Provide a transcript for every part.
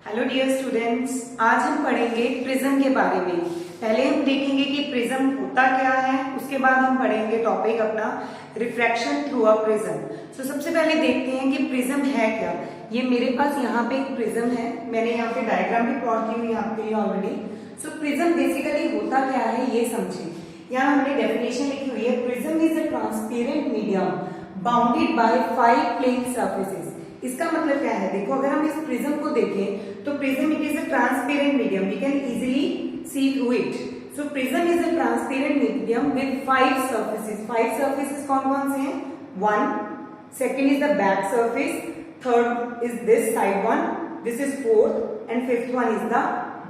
Hello dear students, आज हम पढ़ेंगे प्रिज्म के बारे में। पहले हम देखेंगे कि प्रिज्म होता क्या है, उसके बाद हम पढ़ेंगे टॉपिक अपना रिफ्रैक्शन थ्रू अ प्रिज्म। सबसे पहले देखते हैं कि प्रिज्म है क्या। ये मेरे पास यहाँ पे एक प्रिज्म है, मैंने यहाँ पे डायग्राम भी प्लॉट की हुई आपके लिए ऑलरेडी। प्रिज्म बेसिकली होता क्या है ये समझें। यहाँ हमने डेफिनेशन लिखी हुई है, prism is a transparent medium bounded by 5 plane surfaces. इसका मतलब क्या है, देखो अगर हम इस प्रिज्म को देखें तो prism it is a transparent medium, we can easily see through it. So prism is a transparent medium with 5 surfaces. 5 surfaces कौन कौन से हैं? 1, second is the back surface, third is this side one, this is fourth and fifth one is the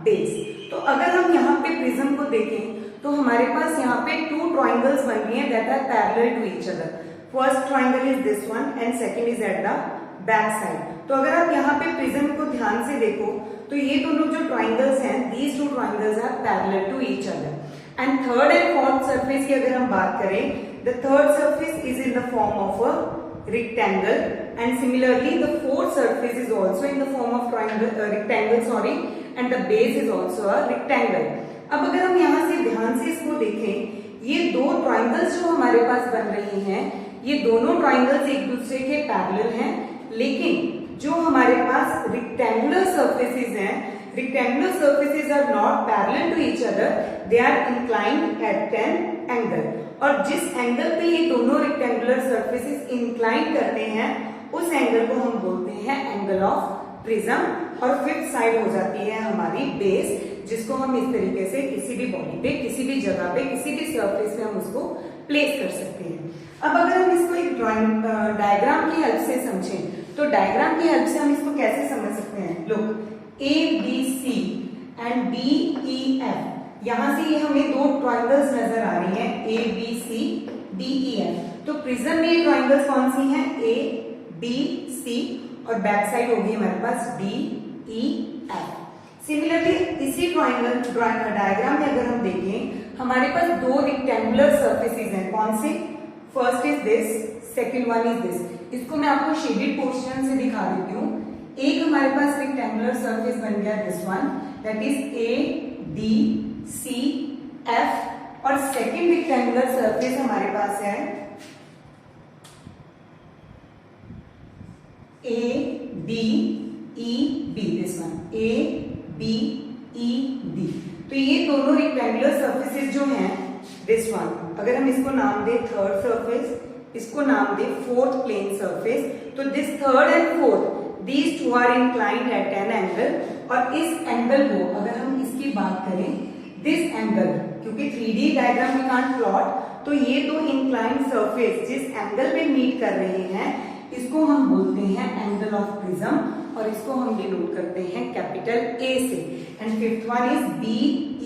base. तो अगर हम यहाँ पे prism को देखें तो हमारे पास यहाँ पे 2 ट्राइंगल्स बन रही हैं that are parallel to each other. First triangle is this one and second is at the back side. तो अगर आप यहाँ पे प्रिज्म को ध्यान से देखो तो ये दोनों जो ट्राइंगल्स हैं, these 2 triangles are parallel to each other. And third and fourth surface की अगर हम बात करें, the third surface is in the form of a rectangle and similarly the fourth surface is also in the form of rectangle and the base is also a rectangle. अब अगर हम यहाँ से ध्यान से इसको देखें, ये 2 ट्राइंगल्स जो हमारे पास बन रही हैं, ये दोनों ट्राइंगल्स एक दूसरे के पैरेलल हैं, लेकिन जो हमारे पास रेक्टेंगुलर सर्फेसेस हैं, rectangular surfaces are not parallel to each other, they are inclined at an angle. और जिस एंगल पे ये दोनों रेक्टेंगुलर सर्फेसेस इंक्लाइन करते हैं उस एंगल को हम बोलते हैं एंगल ऑफ प्रिज्म। और फिफ्थ साइड हो जाती है हमारी बेस, जिसको हम इस तरीके से किसी भी बॉडी पे, किसी भी जगह पे, किसी भी सरफेस पे हम उसको प्लेस कर सकते हैं। अब अगर हम इसको एक ड्राइंग डायग्राम की हेल्प से समझें तो डायग्राम की हेल्प से हम इसको कैसे समझ सकते हैं। Look, A B C and D E F, यहां से ये हमें 2 ट्राइंगल्स नजर आ रही हैं, A B C D E F. तो प्रिज्म में ये ट्राइंगल्स कौन सी हैं? ए बी सी और बैक साइड होगी हमारे पास डी ई एफ। सिमिलरली इसी डायग्राम में अगर हम देखें, हमारे पास 2 रेक्टेंगुलर सर्फेसेस हैं। कौन से? First is this, second one is this. इसको मैं आपको शेडेड पोर्शन से दिखा देती हूँ। एक हमारे पास रेक्टेंगुलर सरफेस बन गया this one, that is A D C F, और सेकेंड रेक्टेंगुलर सरफेस हमारे पास है A D E B, this one A B E D. तो ये दोनों रेक्टेंगुलर सर्फेसेस जो हैं, दिस वन, अगर हम इसको नाम दे थर्ड सरफेस, इसको नाम दे फोर्थ प्लेन सरफेस, तो this third and fourth, these 2 are inclined at an angle। और इस एंगल को अगर हम इसकी बात करें, दिस एंगल, क्योंकि 3D डायग्राम में कांट प्लॉट, तो ये 2 इंक्लाइंड सरफेस जिस एंगल पे मीट कर रहे हैं इसको हम बोलते हैं एंगल ऑफ प्रिज्म, और इसको हम डिनोट करते हैं कैपिटल ए से। And fifth one is B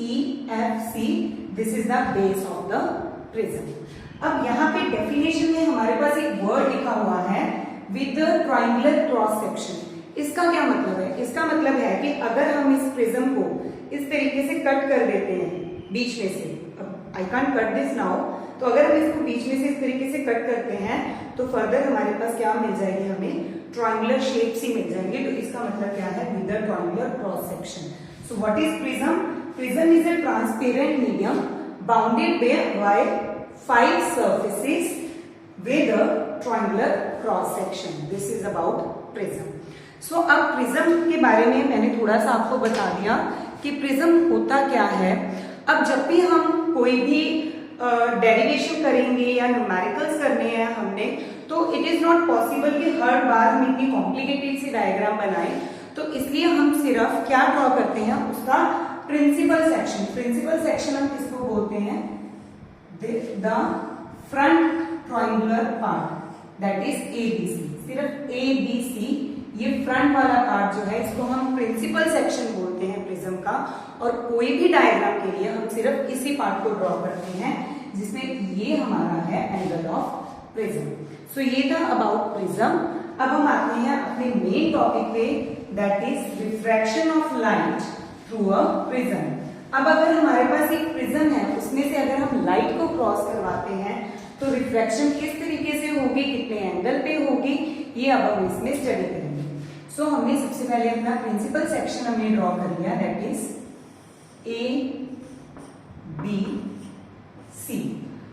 E F C, this is the base of the prism. अब यहाँ पे डेफिनेशन में हमारे पास एक वर्ड लिखा हुआ है विद ट्राइंगुलर क्रॉस सेक्शन। इसका क्या मतलब है? इसका मतलब है कि अगर हम इस प्रिज्म को इस तरीके से कट कर देते हैं बीच में से, अब I can't cut this now, तो अगर हम इसको बीच में से इस तरीके से कट करते हैं तो फर्दर हमारे पास क्या मिल जाएगी? हमें ट्राइंगुलर शेप्स ही मिल जाएंगे। तो इसका मतलब क्या है? With triangular cross section. So what is prism? Prism is a transparent medium bounded by 5 surfaces with a triangular cross section. This is about prism. So अब प्रिज्म के बारे में मैंने थोड़ा सा आपको बता दिया कि प्रिज्म होता क्या है। अब जब भी हम कोई भी डेरिवेशन करेंगे या न्यूमेरिकल्स करने हैं हमने, तो इट इज नॉट पॉसिबल कि हर बार हम इतनी कॉम्प्लिकेटेड सी डायग्राम बनाएं। तो इसलिए हम सिर्फ क्या ड्रॉ करते हैं? उसका प्रिंसिपल सेक्शन। प्रिंसिपल सेक्शन हम किसको बोलते हैं? The front triangular part, that is A B C. सिर्फ ए बी सी, ये फ्रंट वाला पार्ट जो है इसको हम प्रिंसिपल सेक्शन बोलते हैं प्रिज्म का। और कोई भी डायग्राम के लिए हम सिर्फ इसी पार्ट को ड्रॉ करते हैं जिसमें ये हमारा है एंगल ऑफ प्रिज्म। सो ये था अबाउट प्रिज्म। अब हम आते हैं अपने मेन टॉपिक पे, that is refraction of light through a prism. अब अगर हमारे पास एक प्रिज्म है, उसमें से अगर हम लाइट को क्रॉस करवाते हैं तो रिफ्रैक्शन किस तरीके से होगी, कितने एंगल पे होगी, ये अब हम इसमें स्टडी करेंगे। सो हमने सबसे पहले अपना प्रिंसिपल सेक्शन हमने ड्रॉ कर लिया, that is A B C.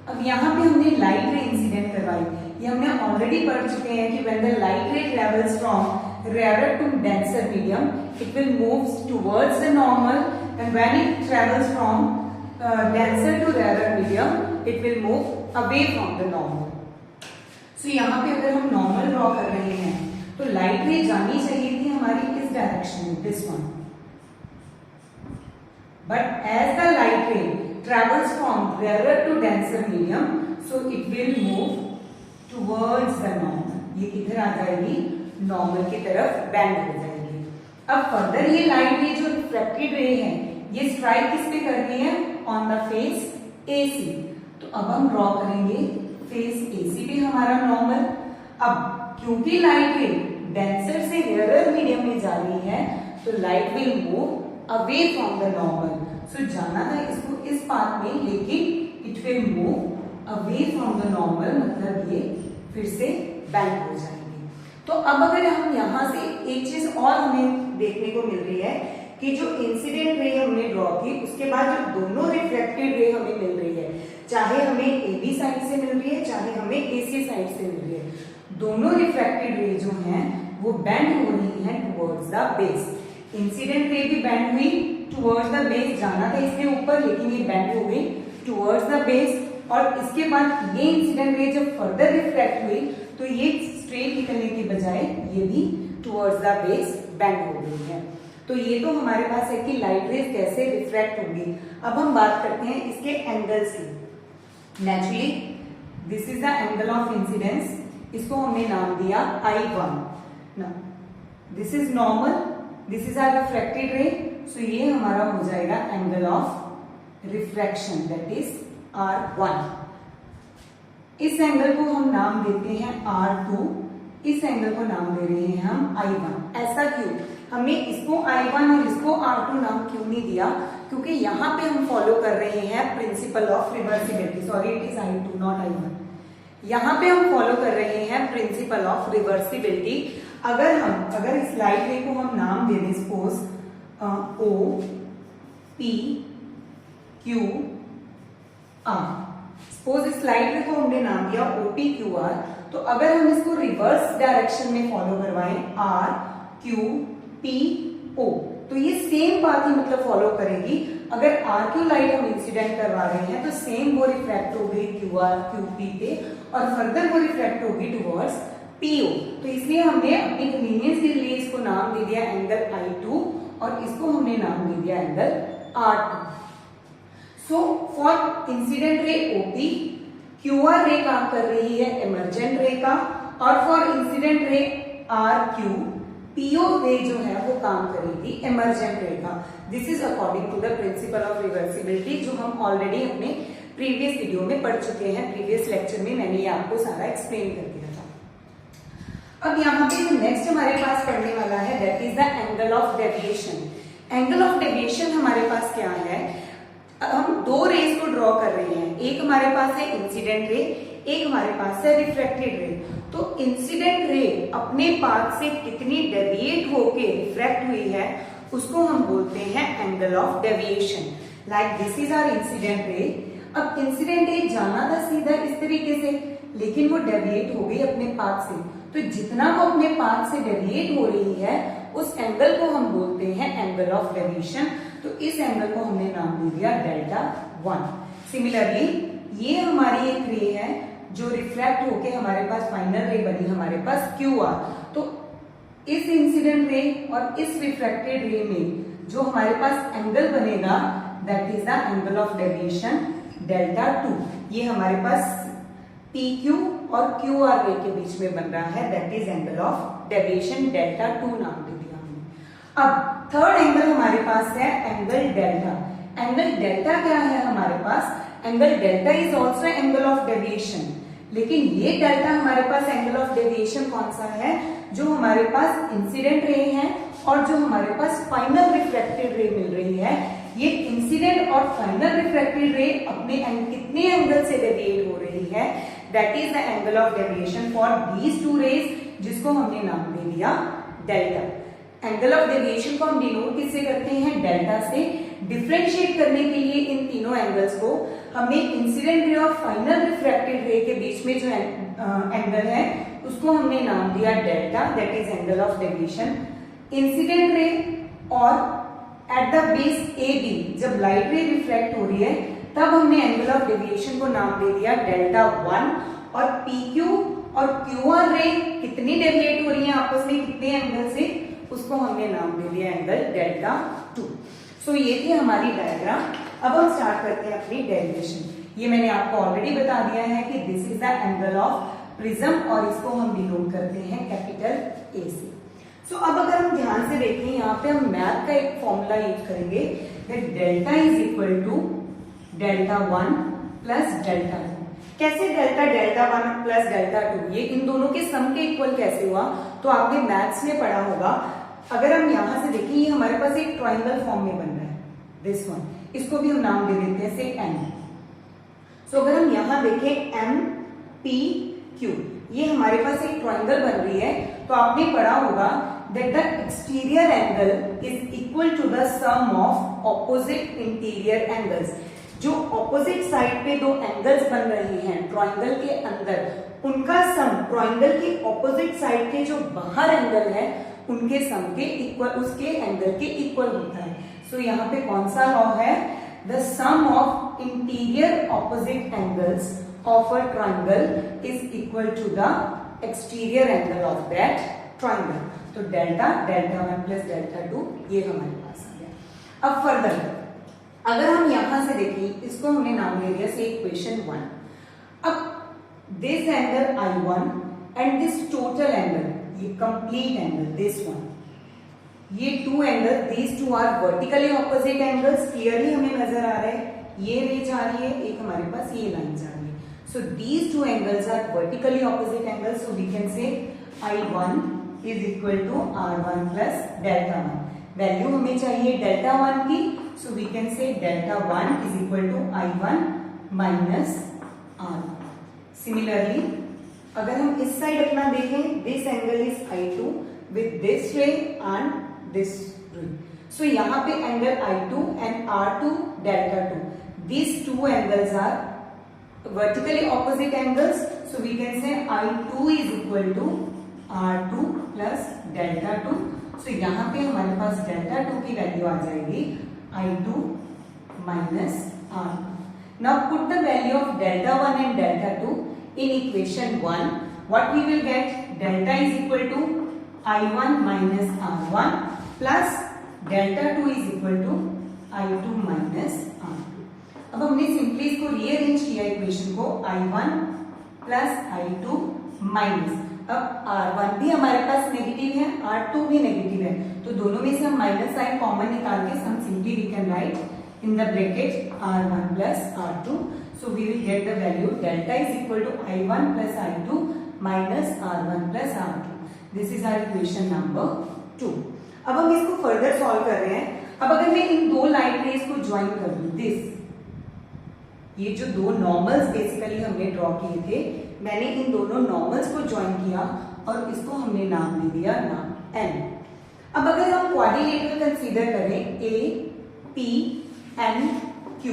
अब यहाँ पे हमने लाइट रे इंसिडेंट करवाई, ये हमने ऑलरेडी पढ़ चुके हैं कि when the light ray travels from rare to denser medium it will moves towards the normal, and when it travels from denser to rare medium it will move away from the normal. So यहाँ पे अगर हम normal draw कर रहे हैं तो light रे जानी चाहिए थी हमारी इस डायरेक्शन में, this one, but as the light ray travels from rarer to denser medium, so it will move towards the normal. ये किधर आ जाएगी, नॉर्मल की तरफ बेंड हो जाएगी। अब फर्दर ये लाइट रे जो रिफ्लेक्टेड रे है ये स्ट्राइक किस पे कर रही है, ऑन द फेस AC। तो अब हम ड्रॉ करेंगे फेस AC पे हमारा नॉर्मल। अब क्योंकि लाइट रे डेंसर से रेयर मीडियम में जा रही है तो light will move away from the normal. So जाना था इसको इस पाथ में, लेकिन it will move away from the normal, मतलब ये फिर से बेंड हो जाएंगे। तो अब अगर हम यहाँ से एक चीज और हमें देखने को मिल रही है कि जो इंसिडेंट रे हमने ड्रॉ की उसके बाद जो दोनों रिफ्लेक्टेड रे हमें मिल रही है, चाहे हमें AB साइड से मिल रही है चाहे हमें AC साइड से मिल रही है, दोनों रिफ्लेक्टेड रे जो हैं वो बेंड हो रही हैं towards the base. Incident ray भी बेंड हुई टुवर्ड्स द बेस, जाना था इसके ऊपर लेकिन ये बेंड हो गई टुवर्ड्स द बेस। और इसके बाद ये इंसिडेंट रे जब फर्दर रिफ्लेक्ट हुई तो ये स्ट्रेट निकलने के बजाय ये भी टुवर्ड्स द बेस बेंड हो गई है। तो ये तो हमारे पास है कि लाइट रेज कैसे रिफ्लेक्ट होंगी। अब हम बात करते हैं इसके एंगल्स की। Naturally this is the angle of incidence, इसको हमने नाम दिया I1। This is normal, this is our reflected ray, so ये हमारा हो जाएगा angle of refraction, that is R1। इस एंगल को हम नाम देते हैं R2, इस एंगल को नाम दे रहे हैं हम I1। ऐसा क्यों, हमने इसको I1 और इसको R2 नाम क्यों नहीं दिया, क्योंकि यहाँ पे हम फॉलो कर रहे हैं principal of reversibility. Sorry, it is I2 not I1। यहाँ पे हम फॉलो कर रहे हैं प्रिंसिपल ऑफ रिवर्सिबिलिटी। अगर इस लाइट रे को हम नाम दे दें suppose O P Q R, suppose इस लाइट रे को हमने नाम दिया OP QR, तो अगर हम इसको रिवर्स डायरेक्शन में फॉलो करवाएं R Q P O, तो ये सेम बात ही मतलब फॉलो करेगी। अगर RQ लाइट हम इंसिडेंट करवा रहे हैं तो सेम वो रिफ्लेक्ट होगी QR QP पे और फर्दर वो रिफ्लेक्ट होगी टुवर्ड्स PO। तो इसलिए हमने अपनी कन्वीनियंस के लिए इसको नाम दे दिया एंगल I2 और इसको हमने नाम दे दिया angle R2। So for incident ray OP QR रे काम कर रही है इमर्जेंट रे का, और for incident ray RQ PO रे जो है वो काम करेगी इमर्जेंट रे का। This is according to the principle of reversibility, जो हम ऑलरेडी अपने प्रीवियस वीडियो में पढ़ चुके हैं। प्रीवियस लेक्चर में मैंने ये आपको सारा एक्सप्लेन कर दिया था। अब यहाँ पे जो नेक्स्ट हमारे पास पढ़ने वाला है that is the angle of deviation. Angle of deviation हमारे पास क्या है, हम दो रेज को ड्रॉ कर रहे हैं, एक हमारे पास है इंसिडेंट रे, एक हमारे पास है रिफ्लेक्टेड रे। तो इंसिडेंट रे अपने पाथ से कितनी डेविएट होके रिफ्लेक्ट हुई है उसको हम बोलते हैं angle of deviation. Like this is our incident ray. अब इंसिडेंट रे जाना था सीधा इस तरीके से, लेकिन वो डेविएट हो गई अपने पाथ से, तो जितना वो अपने पाथ से डेविएट हो रही है उस एंगल को हम बोलते हैं एंगल ऑफ डेविएशन। तो इस एंगल को हमने नाम दे दिया Δ1। सिमिलरली ये हमारी एक रे है जो रिफ्लेक्ट होके हमारे पास फाइनल रे बनी हमारे पास QR। तो इस इंसिडेंट रे और इस रिफ्लेक्टेड रे में जो हमारे पास एंगल बनेगा that is the angle of deviation Δ2। ये हमारे पास PQ और QR रे के बीच में बन रहा है, that is angle of deviation Δ2 नाम दे दिया हमने। अब थर्ड एंगल हमारे पास है एंगल डेल्टा। एंगल डेल्टा क्या है हमारे पास, angle delta is also angle of deviation, लेकिन ये डेल्टा हमारे पास एंगल ऑफ डेविएशन कौन सा है, जो हमारे पास इंसिडेंट रे है और जो हमारे पास फाइनल रिफ्लेक्टेड रे मिल रही है। ये इंसिडेंट और फाइनल रिफ्लेक्टेड रे अपने कितने एंगल से डेविएट हो रही है, that is the angle of deviation for these two rays, जिसको हमने नाम दे दिया डेल्टा। एंगल ऑफ डेविएशन को हम डिनोट किससे करते हैं? डेल्टा से। डिफरेंशिएट करने के लिए इन तीनों एंगल्स को हमने इंसिडेंट रे और फाइनल रिफ्रैक्टेड रे के बीच में जो एंगल है उसको हमने नाम दिया delta, that is angle of deviation. Incident ray और at the base A B जब लाइट रे रिफ्रैक्ट हो रही है तब हमने एंगल ऑफ डेविएशन को नाम दे दिया डेल्टा 1। और पी क्यू और क्यू आर रे कितनी डेविएट हो रही है आपस में, कितने एंगल से, उसको हमने नाम दे दिया एंगल डेल्टा 2। सो ये थी हमारी डायग्राम। अब हम स्टार्ट करते हैं अपनी डेरिवेशन। ये मैंने आपको ऑलरेडी बता दिया है कि this is the angle of prism और इसको हम डिनोट करते हैं कैपिटल ए से। सो अब अगर हम ध्यान से देखें यहाँ पे हम मैथ का एक फॉर्मूला यूज करेंगे that delta is equal to delta 1 plus delta 2। कैसे डेल्टा 1 प्लस डेल्टा 2, ये इन दोनों के सम के इक्वल कैसे हुआ? तो आपने मैथ्स में पढ़ा होगा। अगर हम यहां से देखें ये हमारे पास एक ट्रायंगल फॉर्म में बन रहा है, दिस वन, इसको भी हम नाम दे देते हैं से एम। सो अगर हम यहां देखें एम पी क्यू, ये हमारे पास एक ट्रायंगल बन रही है, तो आपने पढ़ा होगा that the exterior angle is equal to the sum of opposite interior angles. जो ऑपोजिट साइड पे दो एंगल्स बन रही हैं ट्रायंगल के अंदर, उनका सम ट्रायंगल के ऑपोजिट साइड के जो बाहर एंगल है उनके सम के इक्वल, उसके एंगल के इक्वल होता है। सो यहाँ पे कौन सा लॉ है? The sum of interior opposite angles of a triangle is equal to the exterior angle of that triangle. तो डेल्टा 1 प्लस डेल्टा 2 ये हमारे पास आ गया। अब फर्दर अगर हम यहां से देखें, इसको हमने नाम दे दिया से इक्वेशन 1। अब this angle I1 and this total angle, ये कंप्लीट एंगल दिस वन, ये two angle, these two are vertically opposite angles, clearly हमें नजर आ रहा है। ये रे जा रही है, एक हमारे पास ये लाइन जा रही है। So these two angles are vertically opposite angles, so we can say I1 is equal to R1 plus delta 1। Value हमें चाहिए डेल्टा 1 की, so we can say delta 1 is equal to I1 minus R। Similarly अगर हम इस साइड अपना देखें, this angle is I2 with this ray and this ray. So यहाँ पे angle I2 and R2 delta 2, these two angles are vertically opposite angles, so we can say I2 is equal to R2 plus delta 2। so यहाँ पे हमारे पास delta 2 की value आ जाएगी I2 minus R2। now put the value of delta 1 and delta 2 in equation 1। what we will get? delta is equal to I1 minus R1 plus delta 2 is equal to I2 minus R2। अब हमने simply इसको rearrange किया equation को, I1 plus I2 minus, अब R1 भी हमारे पास negative है, R2 भी नेगेटिव है, तो दोनों में से हम माइनस साइन कॉमन निकाल के हम simply we can write in the bracket R1 plus R2। So we will get the value delta is equal to I1 plus I2 minus R1 plus R2। This is our equation number 2। अब हम इसको further solve कर रहे हैं। अब अगर मैं इन दो लाइट रेज को ज्वाइन कर दूं, दिस, ये जो दो नॉर्मल्स बेसिकली हमने ड्रॉ किए थे, मैंने इन दोनों नॉर्मल्स को ज्वाइन किया और इसको हमने नाम दे दिया नाम N। अब अगर हम क्वाड्रिलेटरल कंसीडर करें A P N Q,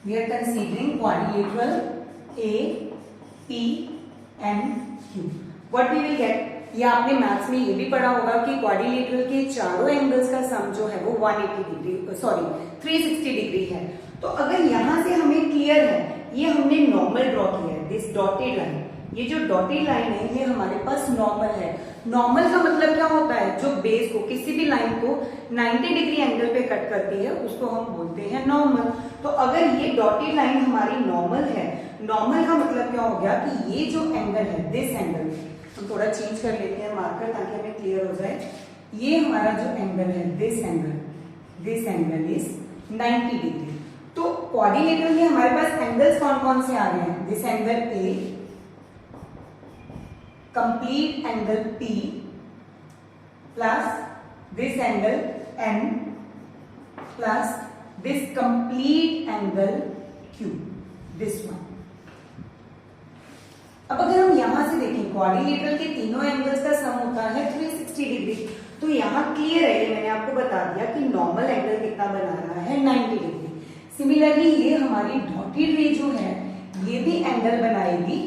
we are considering quadrilateral A P N Q, what we will get? ये आपने मैथ्स में ये भी पढ़ा होगा कि क्वाड्रिलेटरल के चारों एंगल्स का सम जो है वो 360 डिग्री है। तो अगर यहां से हमें क्लियर है, ये हमने नॉर्मल ड्रॉ किया है, दिस डॉटेड लाइन, ये जो डॉटेड लाइन है ये हमारे पास नॉर्मल है। नॉर्मल का मतलब क्या होता है? जो बेस को, किसी भी लाइन को 90 डिग्री एंगल पे कट करती है उसको हम बोलते हैं नॉर्मल। तो अगर ये डॉटेड लाइन हमारी नॉर्मल है, नॉर्मल का मतलब क्या हो गया कि ये जो एंगल है, दिस एंगल, हम थोड़ा चेंज कर लेते हैं मार्कर ताकि हमें क्लियर हो जाए। ये हमारा जो एंगल है, दिस एंगल इज 90 डिग्री। तो क्वाड्रिलेटरल में हमारे पास एंगल्स कौन कौन से आ गए हैं? This angle A, complete angle P plus this angle N plus this complete angle Q, this one. अब अगर हम यहाँ से देखें क्वाड्रिलेटरल के तीनों एंगल्स का सम होता है 360 डिग्री, तो यहाँ क्लियर है, ये मैंने आपको बता दिया कि नॉर्मल एंगल कितना बना रहा है 90 डिग्री। सिमिलरली ये हमारी डॉटेड रे जो है ये भी एंगल बनाएगी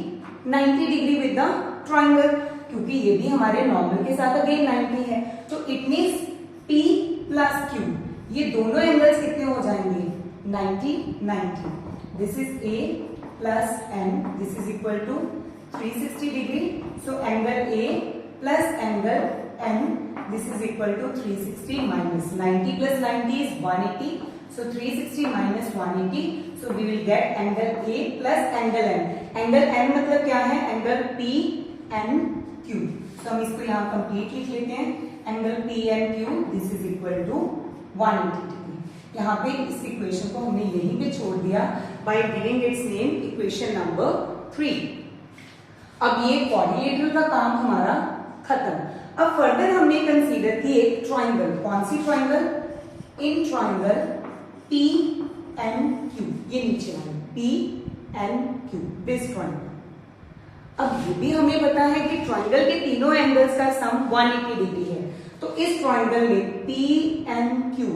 90 डिग्री विद द ट्रायंगल, क्योंकि ये भी हमारे नॉर्मल के साथ अगेन 90 है। तो it means P plus Q, ये दोनों एंगल्स कितने हो जाएंगे 90 90। This is A plus N, this is equal to 360 degree. So angle A plus angle N, this is equal to 360 minus 90 plus 90 is 180. So 360 minus 180. So we will get angle A plus angle N. Angle N मतलब क्या है? Angle P N Q. So हम इसको यहाँ complete लिख लेते हैं. Angle P N Q, this is equal to 180 degree. यहाँ पे इस इक्वेशन को हमने यहीं पे छोड़ दिया by giving its name equation number 3. अब ये क्वाड्रिलेटरल का काम हमारा खत्म। अब फर्दर हमने कंसीडर की एक ट्रायंगल, कौन सी triangle? In triangle P N Q, ये नीचे वाला P N Q, this triangle. अब ये भी हमें पता है कि ट्रायंगल के तीनों एंगल्स का सम 180 डिग्री है। तो इस ट्रायंगल में P N Q,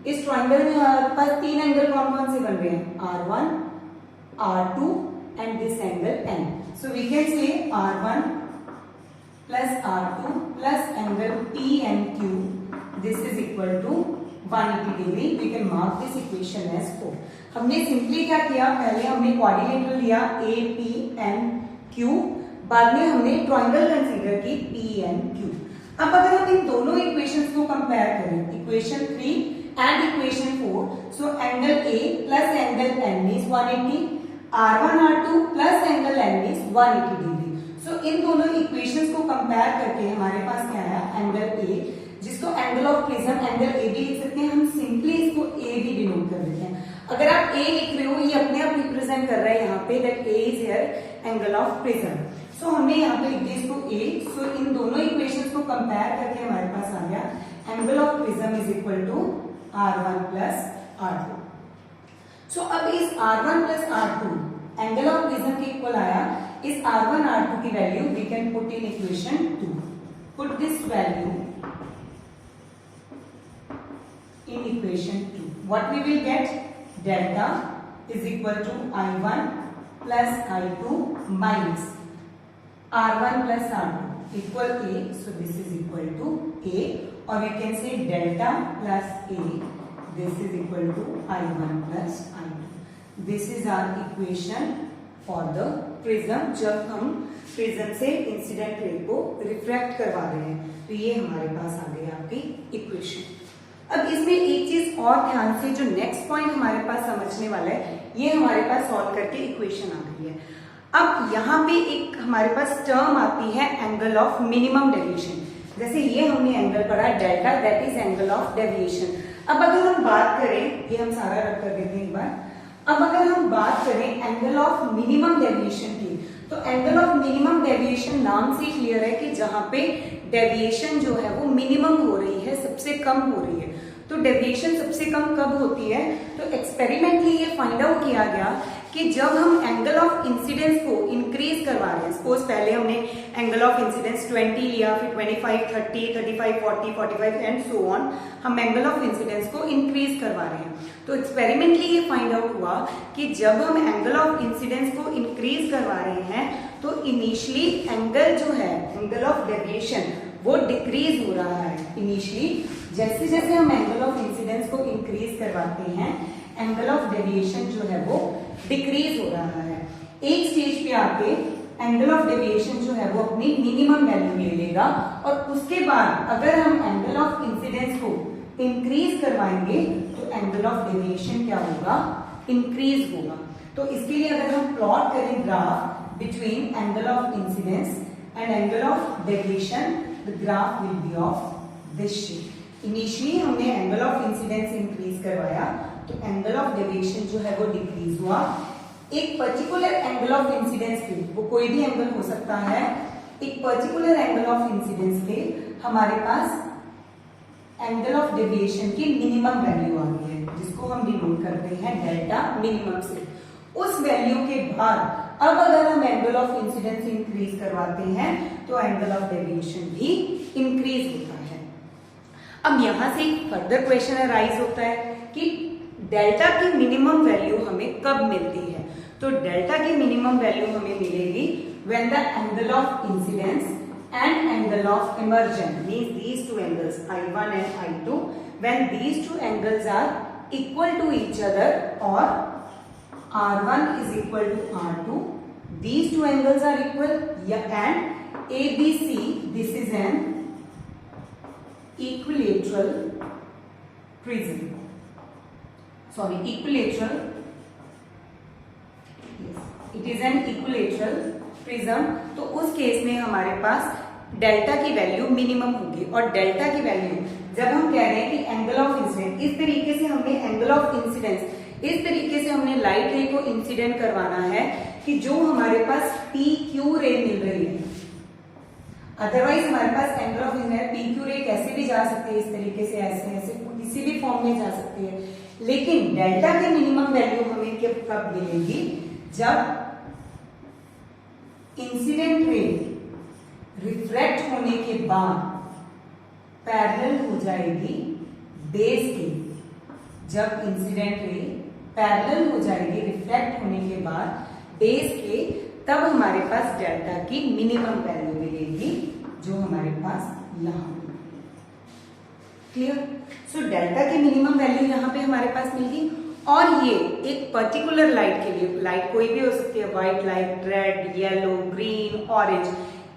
इस ट्रायंगल में हमारे पास तीन एंगल कौन कौन से बन रहे हैं? R1, R2 and this angle N। So we can say R1 plus R2 plus angle PNQ, this is equal to 180 degree. We can mark this equation as 4. हमने सिंपली क्या किया, पहले हमने क्वाड्रिलेटरल लिया APNQ, बाद में हमने ट्रायंगल कंसीडर की PNQ। अब अगर हम इन दोनों इक्वेशंस को कंपेयर करें, equation 3 and equation 4, so angle A plus angle N is 180, R1 R2 plus angle N is 180 degree. तो इन दोनों इक्वेशंस को कंपेयर करके हमारे पास क्या आया? एंगल A, जिसको angle of prism angle A भी लिख सकते हैं, हम सिंपली इसको A भी डिनोट कर देते हैं। अगर आप A लिख रहे हो, ये अपने आप रिप्रेजेंट कर रहा है यहाँ पे that A is here angle of prism. So हमने यहाँ पे लिख दिया इसको A। सो इन दोनों इक्वेशंस को कंपेयर करके हमारे पास आ गया angle of prism is equal to R1 plus R2। So अब इस R1 plus R2 angle of prism के इक्वल आया। इस R1 R2 की value we can put in equation 2. Put this value in equation 2. What we will get? Delta is equal to I1 plus I2 minus R1 plus R2 equal A. So this is equal to A, और we can say delta plus A, this is equal to I1 plus I2. This is our equation for the prism, जब हम prism से incident ray को refract करवा रहे हैं। तो ये हमारे पास आ गई आपकी इक्वेशन। अब इसमें एक चीज और ध्यान से, जो नेक्स्ट पॉइंट हमारे पास समझने वाला है, ये हमारे पास सॉल्व करके इक्वेशन आ गई है। अब यहाँ पे एक हमारे पास टर्म आती है एंगल ऑफ मिनिमम डेविएशन। जैसे ये हमने एंगल पढ़ा delta, that is angle of deviation. अब अगर हम बात करें, ये हम सारा रख कर देते हैं एक बार। अब अगर हम बात करें एंगल ऑफ मिनिमम डेविएशन की, तो एंगल ऑफ मिनिमम डेविएशन नाम से क्लियर है कि जहां पे डेविएशन जो है वो मिनिमम हो रही है, सबसे कम हो रही है। तो डेविएशन सबसे कम कब होती है? तो एक्सपेरिमेंटली ये फाइंड आउट किया गया कि जब हम एंगल ऑफ इंसिडेंस को इंक्रीज करवा रहे हैं। सपोज पहले हमने एंगल ऑफ इंसिडेंस 20 लिया, फिर 25, 30, 35, 40, 45 एंड सो ऑन, हम एंगल ऑफ इंसिडेंस को इंक्रीज करवा रहे हैं। तो एक्सपेरिमेंटली ये फाइंड आउट हुआ कि जब हम एंगल ऑफ इंसिडेंस को इंक्रीज करवा रहे हैं तो इनिशियली एंगल जो है, एंगल ऑफ डेविएशन, वो डिक्रीज हो रहा है। इनिशियली जैसे जैसे हम एंगल ऑफ इंसिडेंस को इंक्रीज करवाते हैं, एंगल ऑफ डेविएशन जो है वो डिक्रीज हो रहा है। एक स्टेज पे आके एंगल ऑफ डेविएशन जो है वो अपनी मिनिमम वैल्यू ले लेगा, और उसके बाद अगर हम एंगल ऑफ इंसिडेंस को इंक्रीज करवाएंगे तो एंगल ऑफ डेविएशन क्या होगा? इंक्रीज होगा। तो इसके लिए अगर हम प्लॉट करें graph between angle of incidence and angle of deviation, the graph will be of this shape. Initially हमने एंगल ऑफ इंसिडेंस इंक्रीज करवाया तो एंगल ऑफ डेविएशन जो है वो डिक्रीज हुआ। एक पर्टिकुलर एंगल ऑफ इंसिडेंस पे, वो कोई भी एंगल हो सकता है, एक पर्टिकुलर एंगल ऑफ इंसिडेंस पे हमारे पास एंगल ऑफ डेविएशन की मिनिमम वैल्यू आ गई है, जिसको हम डिनोट करते हैं डेल्टा मिनिमम से। उस वैल्यू के बाद अब अगर हम एंगल ऑफ इंसिडेंस इंक्रीज करवाते हैं तो एंगल ऑफ डेविएशन भी इंक्रीज होता है। अब यहां से फर्दर क्वेश्चन अराइज होता है कि डेल्टा की मिनिमम वैल्यू हमें कब मिलती है। तो डेल्टा की मिनिमम वैल्यू हमें मिलेगी when the angle of incidence and angle of emergence means these two angles I1 and I2 when these two angles are equal to each other or R1 is equal to R2, these two angles are equal and ABC, this is an equilateral prism, sorry equilateral, yes, it is an equilateral prism। तो उस case में हमारे पास delta की value minimum होगी और delta की value जब हम कह रहे हैं कि एंगल ऑफ इंसिडेंस, इस तरीके से हमने एंगल ऑफ इंसिडेंस, इस तरीके से हमने लाइट रे को इंसिडेंट करवाना है कि जो हमारे पास पी क्यू रे मिल रही है। अदरवाइज हमारे पास angle of incidence P Q ray कैसे भी जा सकती है, इस तरीके से ऐसे ऐसे किसी भी फॉर्म में जा सकती है, लेकिन डेल्टा की मिनिमम वैल्यू हमें कब मिलेगी, जब इंसिडेंट रे रिफ्रैक्ट होने के बाद पैरेलल हो जाएगी बेस के। जब इंसिडेंट रे पैरेलल हो जाएगी रिफ्रैक्ट होने के बाद बेस के, तब हमारे पास डेल्टा की मिनिमम वैल्यू मिलेगी जो हमारे पास यहां। क्लियर? सो डेल्टा की मिनिमम वैल्यू यहां पे हमारे पास मिलेगी और ये एक पर्टिकुलर लाइट के लिए, लाइट कोई भी हो सकती है, white light, red, yellow, green, orange,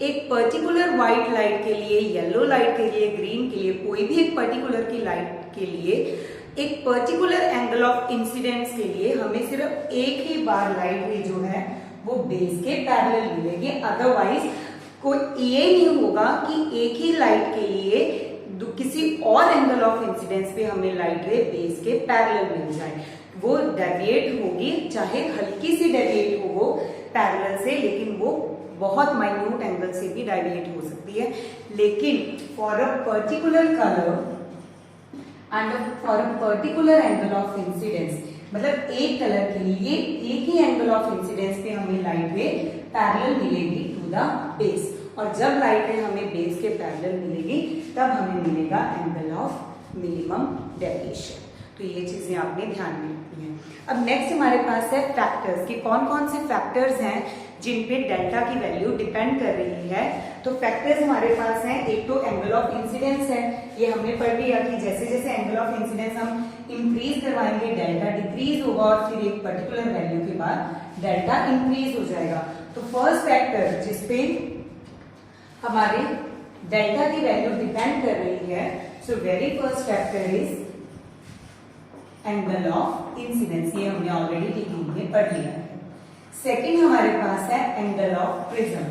एक पर्टिकुलर व्हाइट लाइट के लिए, येलो लाइट के लिए, ग्रीन के लिए, कोई भी एक पर्टिकुलर की लाइट के लिए, एक पर्टिकुलर एंगल ऑफ इंसिडेंस के लिए हमें सिर्फ एक ही बार लाइट रे जो है वो बेस के पैरेलल मिलेगी। अदरवाइज कोई ये नहीं होगा कि एक ही लाइट के लिए किसी और एंगल ऑफ इंसिडेंस पे हमें लाइट रे बेस के पैरेलल मिल जाए। वो डेविएट होगी, चाहे हल्की सी डेविएट हो वो पैरेलल से, लेकिन वो बहुत माइन्यूट एंगल से भी डेविएट हो सकती है। लेकिन for a particular colour and for a particular angle of incidence, मतलब एक कलर के लिए एक ही एंगल ऑफ इंसिडेंस पे हमें लाइट रे पैरेलल मिलेगी टू द बेस, और जब लाइट रे हमें बेस के पैरेलल मिलेगी तब हमें मिलेगा एंगल ऑफ मिनिमम डेविएशन। तो ये चीजें आपने ध्यान में रखनी है। अब नेक्स्ट हमारे पास है फैक्टर्स कि कौन कौन से फैक्टर्स हैं जिन पे डेल्टा की वैल्यू डिपेंड कर रही है। तो फैक्टर्स हमारे पास हैं, एक तो एंगल ऑफ इंसिडेंस है, ये हमने पढ़ लिया कि जैसे जैसे एंगल ऑफ इंसिडेंस हम इंक्रीज करवाएंगे डेल्टा डिक्रीज होगा और फिर एक पर्टिकुलर वैल्यू के बाद डेल्टा इंक्रीज हो जाएगा। तो फर्स्ट फैक्टर जिसपे हमारे डेल्टा की वैल्यू डिपेंड कर रही है, so very first factor is angle of incidence, ये हमने ऑलरेडी टेक्निक में पढ़ लिया है। सेकंड हमारे पास है angle of prism.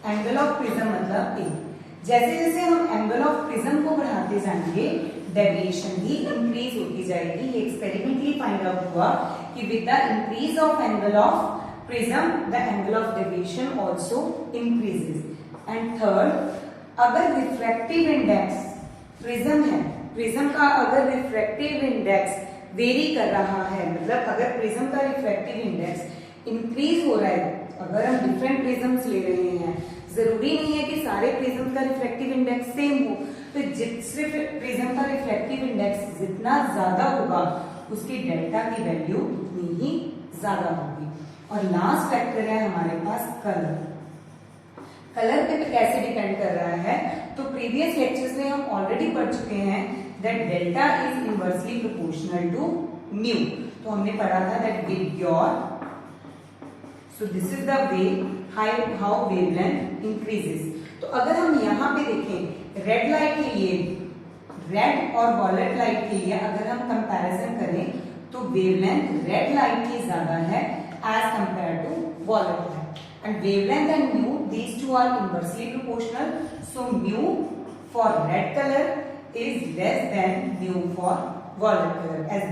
Angle of prism मतलब ए, जैसे जैसे हम एंगल ऑफ प्रिज्म को बढ़ाते जाएंगे डेविएशन भी इंक्रीज होती जाएगी। ये एक्सपेरिमेंटली फाइंड आउट हुआ कि with the increase of angle of prism the angle of deviation also increases. And third, अगर रिफ्रैक्टिव इंडेक्स प्रिज्म है, प्रिज्म का अगर रिफ्रैक्टिव इंडेक्स वेरी कर रहा है, मतलब अगर प्रिज्म का रिफ्रैक्टिव इंडेक्स इंक्रीज हो रहा है, अगर हम डिफरेंट प्रिज्म्स ले रहे हैं, जरूरी नहीं है कि सारे प्रिज्म का रिफ्रैक्टिव इंडेक्स सेम हो, तो सिर्फ प्रिज्म का रिफ्रैक्टिव इंडेक्स जितना ज्यादा होगा उसकी डेल्टा की वैल्यू उतनी ही ज्यादा होगी। और लास्ट फैक्टर है हमारे पास कलर। कलर पे कैसे डिपेंड कर रहा है, तो प्रीवियस लेक्चर्स में हम ऑलरेडी पढ़ चुके हैं that delta is inversely proportional to mu. तो हमने पढ़ा था that with your, so this is the way how wavelength increases. तो अगर हम यहाँ पे देखें रेड लाइट के लिए, रेड और वॉयलेट लाइट के लिए अगर हम कंपैरिजन करें तो वेवलेंथ रेड लाइट की ज्यादा है as compared to violet light, and wavelength and mu, these two are inversely proportional, so mu for red color is less than mu for violet color, as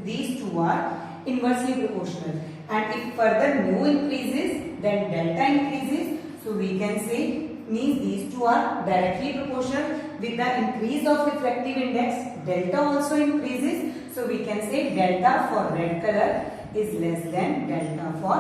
these two are inversely proportional, and if further mu increases then delta increases, so we can say means these two are directly proportional. With the increase of refractive index delta also increases, so we can say delta for red color is less than delta for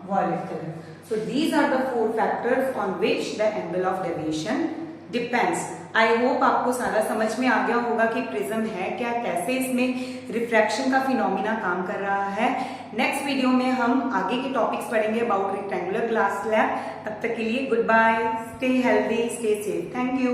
violet color. So these are the 4 factors on which the angle of deviation depends. I hope आपको सारा समझ में आ गया होगा कि prism है क्या, कैसे इसमें रिफ्रैक्शन का फिनोमिना काम कर रहा है। नेक्स्ट वीडियो में हम आगे के टॉपिक्स पढ़ेंगे अबाउट रेक्टेंगुलर ग्लास स्लैब। तब तक के लिए goodbye, stay healthy, stay safe, thank you.